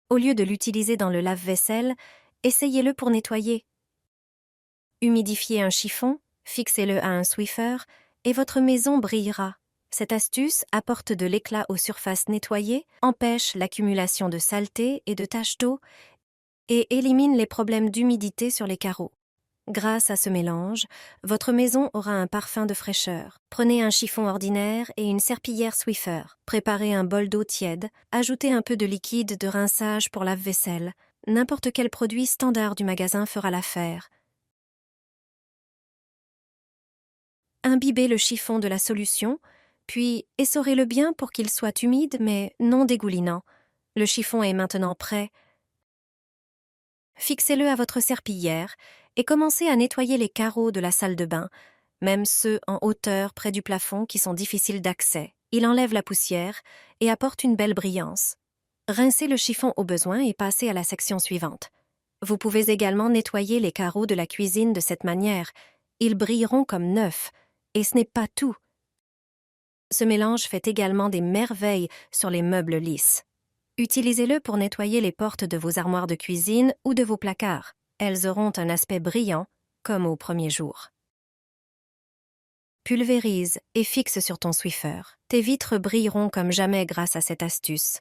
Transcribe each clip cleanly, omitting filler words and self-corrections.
Au lieu de l'utiliser dans le lave-vaisselle, essayez-le pour nettoyer. Humidifiez un chiffon, fixez-le à un Swiffer et votre maison brillera. Cette astuce apporte de l'éclat aux surfaces nettoyées, empêche l'accumulation de saleté et de taches d'eau et élimine les problèmes d'humidité sur les carreaux. Grâce à ce mélange, votre maison aura un parfum de fraîcheur. Prenez un chiffon ordinaire et une serpillière Swiffer. Préparez un bol d'eau tiède. Ajoutez un peu de liquide de rinçage pour lave-vaisselle. N'importe quel produit standard du magasin fera l'affaire. Imbibez le chiffon de la solution, puis essorez-le bien pour qu'il soit humide mais non dégoulinant. Le chiffon est maintenant prêt. Fixez-le à votre serpillière et commencez à nettoyer les carreaux de la salle de bain, même ceux en hauteur près du plafond qui sont difficiles d'accès. Il enlève la poussière et apporte une belle brillance. Rincez le chiffon au besoin et passez à la section suivante. Vous pouvez également nettoyer les carreaux de la cuisine de cette manière. Ils brilleront comme neufs. Et ce n'est pas tout. Ce mélange fait également des merveilles sur les meubles lisses. Utilisez-le pour nettoyer les portes de vos armoires de cuisine ou de vos placards. Elles auront un aspect brillant, comme au premier jour. Pulvérise et fixe sur ton Swiffer. Tes vitres brilleront comme jamais grâce à cette astuce.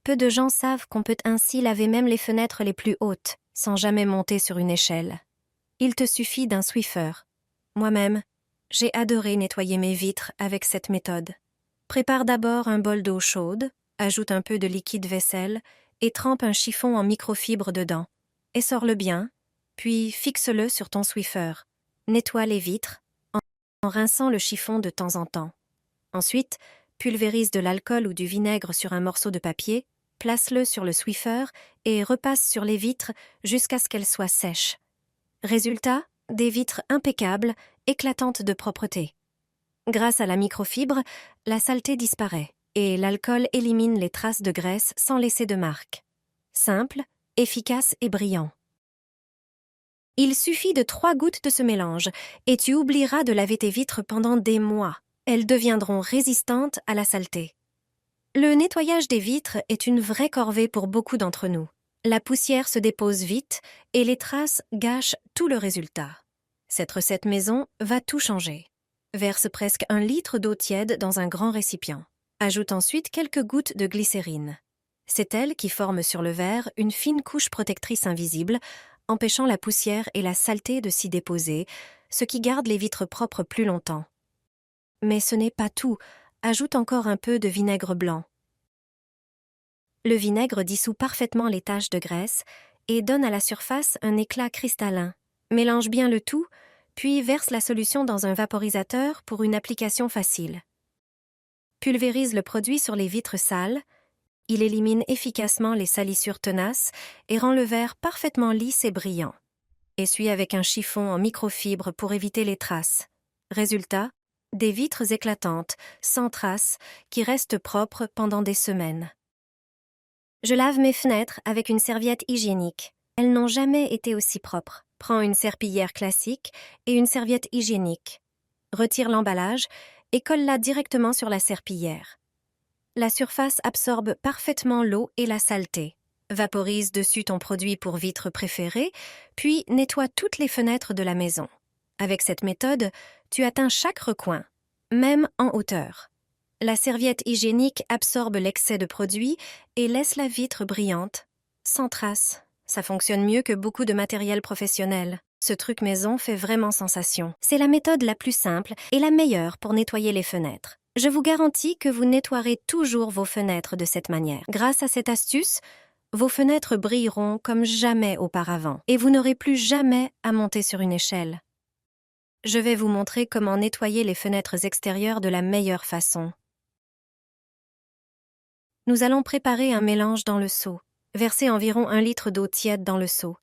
Peu de gens savent qu'on peut ainsi laver même les fenêtres les plus hautes, sans jamais monter sur une échelle. Il te suffit d'un Swiffer. Moi-même, j'ai adoré nettoyer mes vitres avec cette méthode. Prépare d'abord un bol d'eau chaude, ajoute un peu de liquide vaisselle et trempe un chiffon en microfibre dedans. Essore-le bien, puis fixe-le sur ton Swiffer. Nettoie les vitres en rinçant le chiffon de temps en temps. Ensuite, pulvérise de l'alcool ou du vinaigre sur un morceau de papier, place-le sur le Swiffer et repasse sur les vitres jusqu'à ce qu'elles soient sèches. Résultat, des vitres impeccables, éclatantes de propreté. Grâce à la microfibre, la saleté disparaît et l'alcool élimine les traces de graisse sans laisser de marque. Simple, efficace et brillant. Il suffit de 3 gouttes de ce mélange et tu oublieras de laver tes vitres pendant des mois. Elles deviendront résistantes à la saleté. Le nettoyage des vitres est une vraie corvée pour beaucoup d'entre nous. La poussière se dépose vite et les traces gâchent tout le résultat. Cette recette maison va tout changer. Verse presque 1 litre d'eau tiède dans un grand récipient. Ajoute ensuite quelques gouttes de glycérine. C'est elle qui forme sur le verre une fine couche protectrice invisible, empêchant la poussière et la saleté de s'y déposer, ce qui garde les vitres propres plus longtemps. Mais ce n'est pas tout. Ajoute encore un peu de vinaigre blanc. Le vinaigre dissout parfaitement les taches de graisse et donne à la surface un éclat cristallin. Mélange bien le tout, puis verse la solution dans un vaporisateur pour une application facile. Pulvérise le produit sur les vitres sales. Il élimine efficacement les salissures tenaces et rend le verre parfaitement lisse et brillant. Essuie avec un chiffon en microfibre pour éviter les traces. Résultat, des vitres éclatantes, sans traces, qui restent propres pendant des semaines. Je lave mes fenêtres avec une serviette hygiénique. Elles n'ont jamais été aussi propres. Prends une serpillière classique et une serviette hygiénique. Retire l'emballage et colle-la directement sur la serpillière. La surface absorbe parfaitement l'eau et la saleté. Vaporise dessus ton produit pour vitres préférées, puis nettoie toutes les fenêtres de la maison. Avec cette méthode, tu atteins chaque recoin, même en hauteur. La serviette hygiénique absorbe l'excès de produit et laisse la vitre brillante, sans trace. Ça fonctionne mieux que beaucoup de matériel professionnel. Ce truc maison fait vraiment sensation. C'est la méthode la plus simple et la meilleure pour nettoyer les fenêtres. Je vous garantis que vous nettoierez toujours vos fenêtres de cette manière. Grâce à cette astuce, vos fenêtres brilleront comme jamais auparavant et vous n'aurez plus jamais à monter sur une échelle. Je vais vous montrer comment nettoyer les fenêtres extérieures de la meilleure façon. Nous allons préparer un mélange dans le seau. Versez environ 1 litre d'eau tiède dans le seau.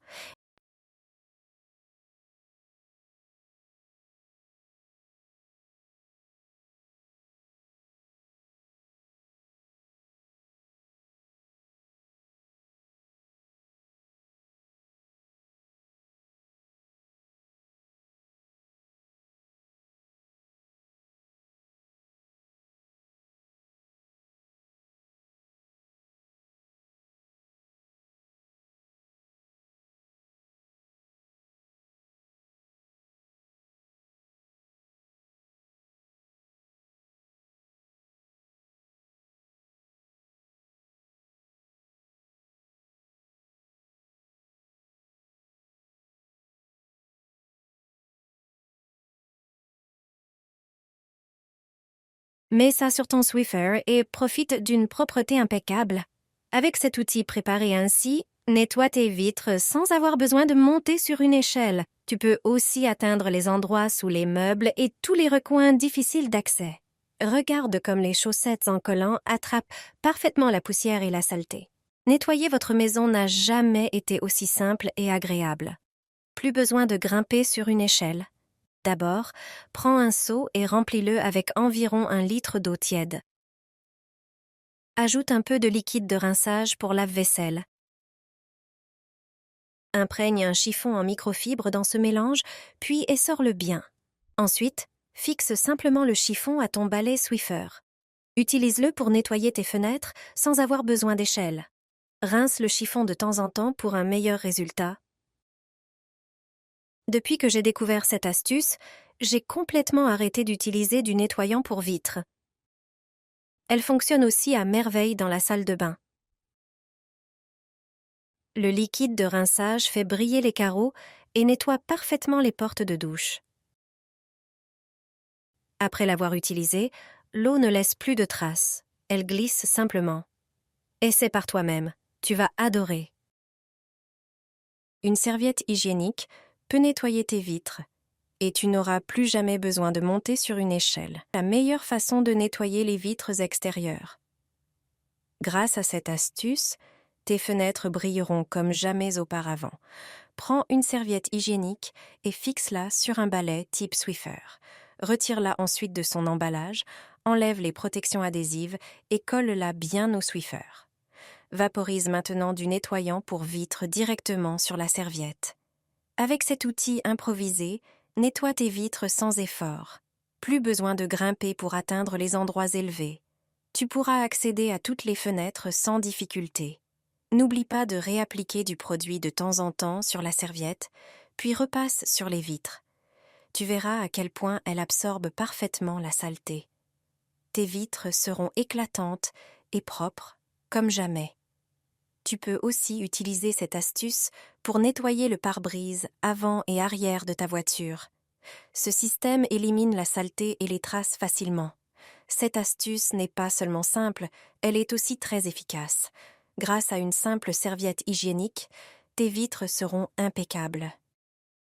Mets ça sur ton Swiffer et profite d'une propreté impeccable. Avec cet outil préparé ainsi, nettoie tes vitres sans avoir besoin de monter sur une échelle. Tu peux aussi atteindre les endroits sous les meubles et tous les recoins difficiles d'accès. Regarde comme les chaussettes en collant attrapent parfaitement la poussière et la saleté. Nettoyer votre maison n'a jamais été aussi simple et agréable. Plus besoin de grimper sur une échelle. D'abord, prends un seau et remplis-le avec environ 1 litre d'eau tiède. Ajoute un peu de liquide de rinçage pour lave-vaisselle. Imprègne un chiffon en microfibre dans ce mélange, puis essore-le bien. Ensuite, fixe simplement le chiffon à ton balai Swiffer. Utilise-le pour nettoyer tes fenêtres sans avoir besoin d'échelle. Rince le chiffon de temps en temps pour un meilleur résultat. Depuis que j'ai découvert cette astuce, j'ai complètement arrêté d'utiliser du nettoyant pour vitres. Elle fonctionne aussi à merveille dans la salle de bain. Le liquide de rinçage fait briller les carreaux et nettoie parfaitement les portes de douche. Après l'avoir utilisée, l'eau ne laisse plus de traces. Elle glisse simplement. Essaie par toi-même. Tu vas adorer. Une serviette hygiénique peut nettoyer tes vitres et tu n'auras plus jamais besoin de monter sur une échelle. La meilleure façon de nettoyer les vitres extérieures. Grâce à cette astuce, tes fenêtres brilleront comme jamais auparavant. Prends une serviette hygiénique et fixe-la sur un balai type Swiffer. Retire-la ensuite de son emballage, enlève les protections adhésives et colle-la bien au Swiffer. Vaporise maintenant du nettoyant pour vitres directement sur la serviette. Avec cet outil improvisé, nettoie tes vitres sans effort. Plus besoin de grimper pour atteindre les endroits élevés. Tu pourras accéder à toutes les fenêtres sans difficulté. N'oublie pas de réappliquer du produit de temps en temps sur la serviette, puis repasse sur les vitres. Tu verras à quel point elle absorbe parfaitement la saleté. Tes vitres seront éclatantes et propres comme jamais. Tu peux aussi utiliser cette astuce pour nettoyer le pare-brise avant et arrière de ta voiture. Ce système élimine la saleté et les traces facilement. Cette astuce n'est pas seulement simple, elle est aussi très efficace. Grâce à une simple serviette hygiénique, tes vitres seront impeccables.